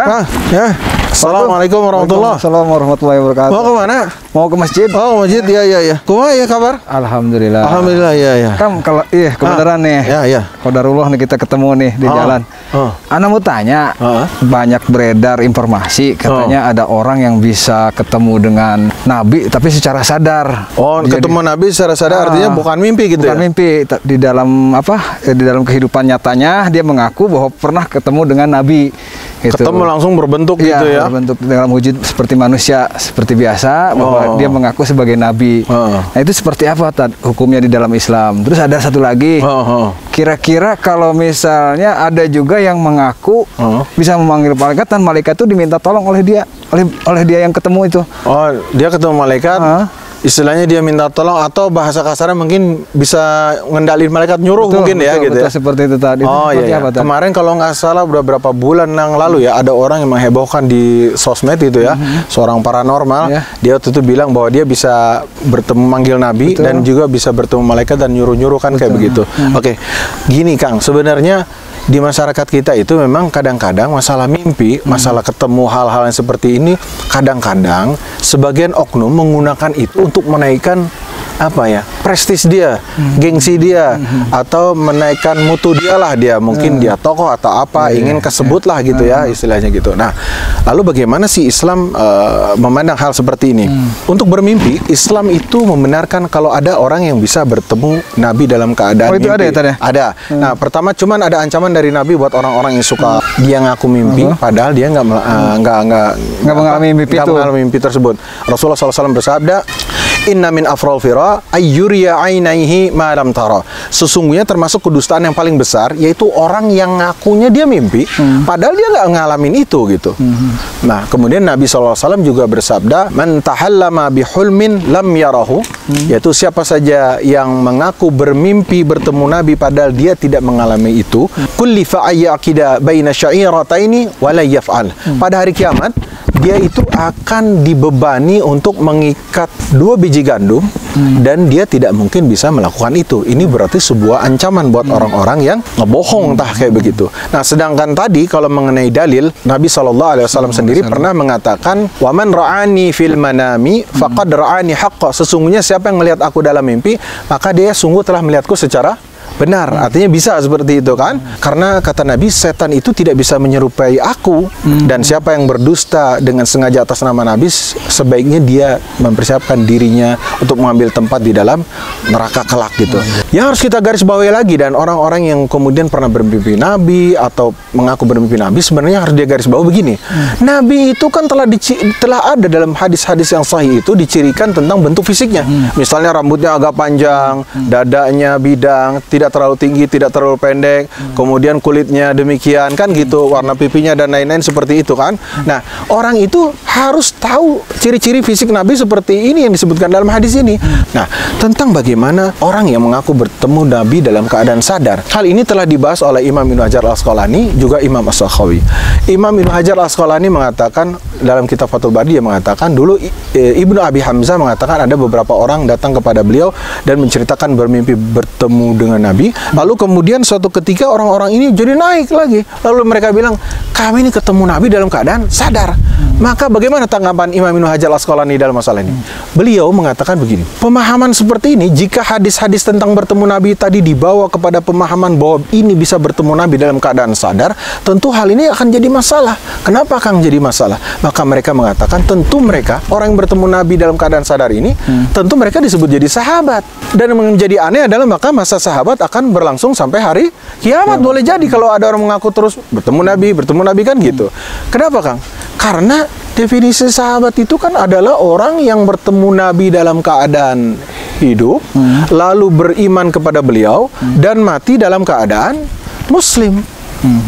Kang, ya. Assalamualaikum warahmatullahi wabarakatuh. Mau kemana? Mau ke masjid. Oh, masjid, ya. Kumaha ya kabar? Alhamdulillah. Alhamdulillah, ya. Kang, kalau kebenaran nih. Ya. Qadarullah nih kita ketemu nih di jalan. Ana mau tanya, banyak beredar informasi katanya ada orang yang bisa ketemu dengan Nabi tapi secara sadar. Oh, ketemu Nabi secara sadar artinya bukan mimpi gitu bukan ya? Mimpi. Di dalam di dalam kehidupan nyatanya dia mengaku bahwa pernah ketemu dengan Nabi. Gitu. Ketemu langsung berbentuk gitu ya? Berbentuk dalam wujud seperti manusia, seperti biasa, bahwa dia mengaku sebagai Nabi. Nah itu seperti apa hukumnya di dalam Islam? Terus ada satu lagi, kira-kira kalau misalnya ada juga yang mengaku bisa memanggil malaikat dan malaikat itu diminta tolong oleh dia, oleh dia yang ketemu itu. Oh, dia ketemu malaikat. Istilahnya dia minta tolong atau bahasa kasarnya mungkin bisa ngendalin malaikat nyuruh mungkin ya gitu ya. Seperti itu tadi. Oh iya. Kemarin kalau nggak salah beberapa bulan yang lalu ya ada orang yang menghebohkan di sosmed itu ya, seorang paranormal, dia waktu itu bilang bahwa dia bisa bertemu manggil Nabi dan juga bisa bertemu malaikat dan nyuruh-nyuruh kan kayak begitu. Oke. Gini Kang, sebenarnya di masyarakat kita itu memang kadang-kadang masalah mimpi, masalah ketemu hal-hal yang seperti ini, kadang-kadang sebagian oknum menggunakan itu untuk menaikkan apa ya, prestis dia, gengsi dia, atau menaikkan mutu dia lah dia, mungkin dia tokoh atau apa, ingin kesebut lah gitu ya istilahnya gitu. Nah, lalu bagaimana sih Islam memandang hal seperti ini? Untuk bermimpi, Islam itu membenarkan kalau ada orang yang bisa bertemu Nabi dalam keadaan mimpi. Ada ya tadi? Ada. Nah, pertama cuman ada ancaman dari Nabi buat orang-orang yang suka dia ngaku mimpi, padahal dia nggak mengalami mimpi tersebut. Rasulullah SAW bersabda, Inna min afral fira ayyuriya ainaihi ma lam tara. Sesungguhnya termasuk kedustaan yang paling besar yaitu orang yang ngakunya dia mimpi padahal dia nggak ngalamin itu gitu. Nah, kemudian Nabi SAW juga bersabda, man tahallama bihulmin lam yarahu, yaitu siapa saja yang mengaku bermimpi bertemu Nabi padahal dia tidak mengalami itu, kullifa ayyakida baina sya'irataini wa la yaf'al. Pada hari kiamat dia itu akan dibebani untuk mengikat 2 biji gandum dan dia tidak mungkin bisa melakukan itu. Ini berarti sebuah ancaman buat orang-orang yang ngebohong entah kayak begitu. Nah, sedangkan tadi kalau mengenai dalil, Nabi SAW sendiri pernah mengatakan, "Waman ra'ani fil manami faqad ra'ani haqqa." Sesungguhnya siapa yang melihat aku dalam mimpi, maka dia sungguh telah melihatku secara benar. Artinya bisa seperti itu kan? Karena kata Nabi, setan itu tidak bisa menyerupai aku. Dan siapa yang berdusta dengan sengaja atas nama Nabi, sebaiknya dia mempersiapkan dirinya untuk mengambil tempat di dalam neraka kelak gitu. Yang harus kita garis bawahi lagi, dan orang-orang yang kemudian pernah bermimpi Nabi atau mengaku bermimpi Nabi, sebenarnya harus dia garis bawahi begini. Nabi itu kan telah ada dalam hadis-hadis yang sahih itu dicirikan tentang bentuk fisiknya. Misalnya rambutnya agak panjang, dadanya bidang, tidak terlalu tinggi, tidak terlalu pendek, kemudian kulitnya demikian kan gitu, warna pipinya dan lain-lain seperti itu kan. Nah, orang itu harus tahu ciri-ciri fisik Nabi seperti ini yang disebutkan dalam hadis ini. Nah, tentang bagaimana orang yang mengaku bertemu Nabi dalam keadaan sadar, hal ini telah dibahas oleh Imam Ibnu Hajar Al-Asqalani, juga Imam As-Sakhawi. Imam Ibnu Hajar Al-Asqalani mengatakan dalam kitab Fathul Bari, dia mengatakan dulu Ibnu Abi Hamzah mengatakan ada beberapa orang datang kepada beliau dan menceritakan bermimpi bertemu dengan Nabi. Lalu kemudian suatu ketika orang-orang ini jadi naik lagi. Lalu mereka bilang, kami ini ketemu Nabi dalam keadaan sadar. Maka bagaimana tanggapan Imam Ibnu Hajar Al-Asqalani dalam masalah ini? Beliau mengatakan begini, pemahaman seperti ini, jika hadis-hadis tentang bertemu Nabi tadi dibawa kepada pemahaman bahwa ini bisa bertemu Nabi dalam keadaan sadar, tentu hal ini akan jadi masalah. Kenapa akan jadi masalah? Maka mereka mengatakan, tentu mereka, orang yang bertemu Nabi dalam keadaan sadar ini, tentu mereka disebut jadi sahabat. Dan yang menjadi aneh adalah maka masa sahabat akan berlangsung sampai hari kiamat. Boleh jadi kalau ada orang mengaku terus bertemu Nabi kan gitu. Kenapa Kang? Karena definisi sahabat itu kan adalah orang yang bertemu Nabi dalam keadaan hidup, lalu beriman kepada beliau, dan mati dalam keadaan muslim.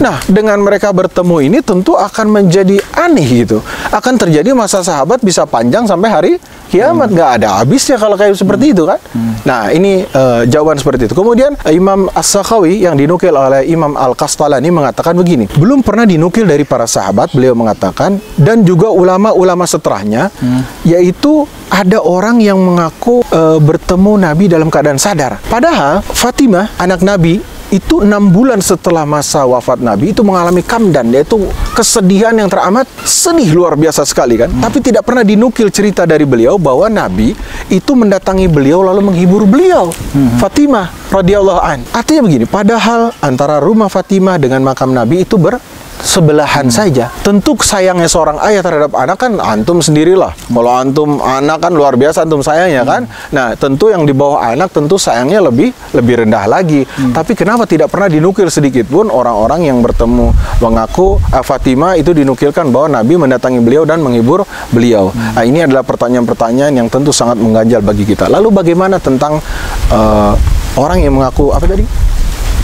Nah, dengan mereka bertemu ini tentu akan menjadi aneh gitu. Akan terjadi masa sahabat bisa panjang sampai hari kiamat, nggak ada habisnya kalau kayak seperti itu kan. Nah, ini jawaban seperti itu. Kemudian Imam As-Sakhawi yang dinukil oleh Imam Al-Qastalani mengatakan begini, belum pernah dinukil dari para sahabat, beliau mengatakan, dan juga ulama-ulama setelahnya, yaitu ada orang yang mengaku bertemu Nabi dalam keadaan sadar. Padahal Fatimah, anak Nabi, itu 6 bulan setelah masa wafat Nabi itu mengalami kamdan, yaitu kesedihan yang teramat sedih luar biasa sekali kan. Tapi tidak pernah dinukil cerita dari beliau bahwa Nabi itu mendatangi beliau lalu menghibur beliau. Fatimah radhiyallahu an. Artinya begini, padahal antara rumah Fatimah dengan makam Nabi itu bersebelahan saja. Tentu sayangnya seorang ayah terhadap anak kan antum sendirilah. Kalau antum anak kan luar biasa antum sayangnya kan. Nah, tentu yang di bawah anak tentu sayangnya lebih rendah lagi. Tapi kenapa tidak pernah dinukil sedikit pun orang-orang yang bertemu mengaku Fatimah itu dinukilkan bahwa Nabi mendatangi beliau dan menghibur beliau. Nah, ini adalah pertanyaan-pertanyaan yang tentu sangat mengganjal bagi kita. Lalu bagaimana tentang orang yang mengaku apa tadi?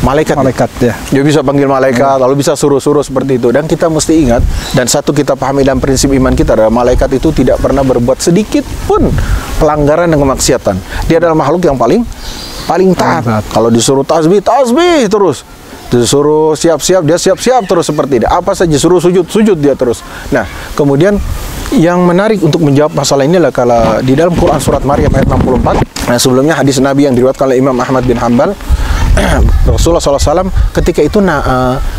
Malaikat ya. Dia bisa panggil malaikat, lalu bisa suruh-suruh seperti itu. Dan kita mesti ingat, dan satu kita pahami dalam prinsip iman kita adalah malaikat itu tidak pernah berbuat sedikit pun pelanggaran dan kemaksiatan. Dia adalah makhluk yang paling taat. Kalau disuruh tasbih terus. Disuruh siap-siap, dia siap-siap terus seperti itu. Apa saja suruh sujud dia terus. Nah, kemudian yang menarik untuk menjawab masalah ini adalah kalau di dalam Quran surat Maryam ayat 64. Nah, sebelumnya hadis Nabi yang diriwayatkan oleh Imam Ahmad bin Hanbal, Rasulullah SAW ketika itu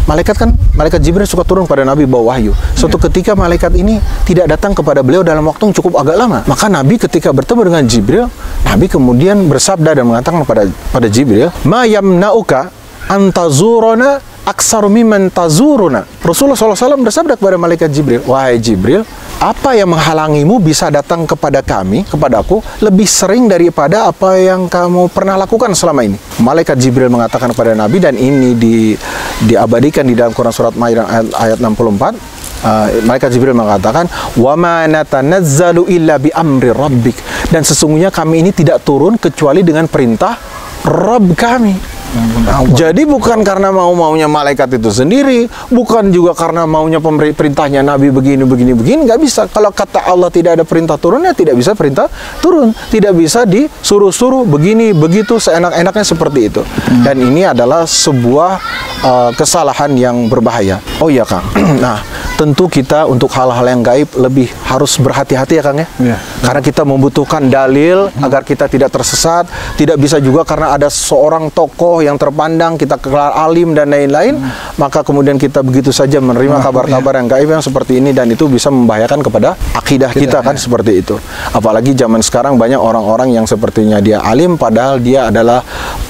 malaikat Jibril suka turun pada Nabi bawa wahyu. Suatu ketika malaikat ini tidak datang kepada beliau dalam waktu yang cukup agak lama. Maka Nabi ketika bertemu dengan Jibril, Nabi kemudian bersabda dan mengatakan pada Jibril, "Ma yamna'uka antazuruna aksaru mimman tazuruna." Rasulullah SAW bersabda kepada malaikat Jibril, "Wahai Jibril, apa yang menghalangimu bisa datang kepadaku lebih sering daripada apa yang kamu pernah lakukan selama ini?" Malaikat Jibril mengatakan kepada Nabi, dan ini diabadikan di dalam Quran surat Maryam ayat 64. Malaikat Jibril mengatakan, "Wa ma natanazzalu illa bi amri rabbik." Dan sesungguhnya kami ini tidak turun kecuali dengan perintah Rabb kami. Jadi bukan karena maunya malaikat itu sendiri, bukan juga karena maunya perintahnya Nabi begini, nggak bisa. Kalau kata Allah tidak ada perintah turun, ya tidak bisa perintah turun. Tidak bisa disuruh-suruh begini, begitu, seenak-enaknya seperti itu. Dan ini adalah sebuah kesalahan yang berbahaya. Oh iya Kang, nah tentu kita untuk hal-hal yang gaib lebih harus berhati-hati ya Kang ya. Karena kita membutuhkan dalil agar kita tidak tersesat. Tidak bisa juga karena ada seorang tokoh yang terpandang, kita kelar alim dan lain-lain, maka kemudian kita begitu saja menerima kabar-kabar yang gaib yang seperti ini, dan itu bisa membahayakan kepada akidah kita kan seperti itu. Apalagi zaman sekarang banyak orang-orang yang sepertinya dia alim padahal dia adalah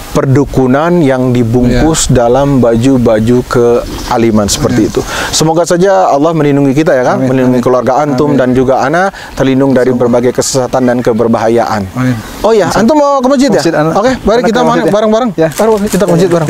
perdukunan yang dibungkus dalam baju-baju kealiman seperti itu. Semoga saja Allah melindungi kita ya kan, melindungi keluarga antum dan juga ana terlindung dari berbagai kesesatan dan keberbahayaan. Oh ya, antum mau ke masjid ya? Oke, mari kita bareng-bareng. Baru kita ke masjid bareng.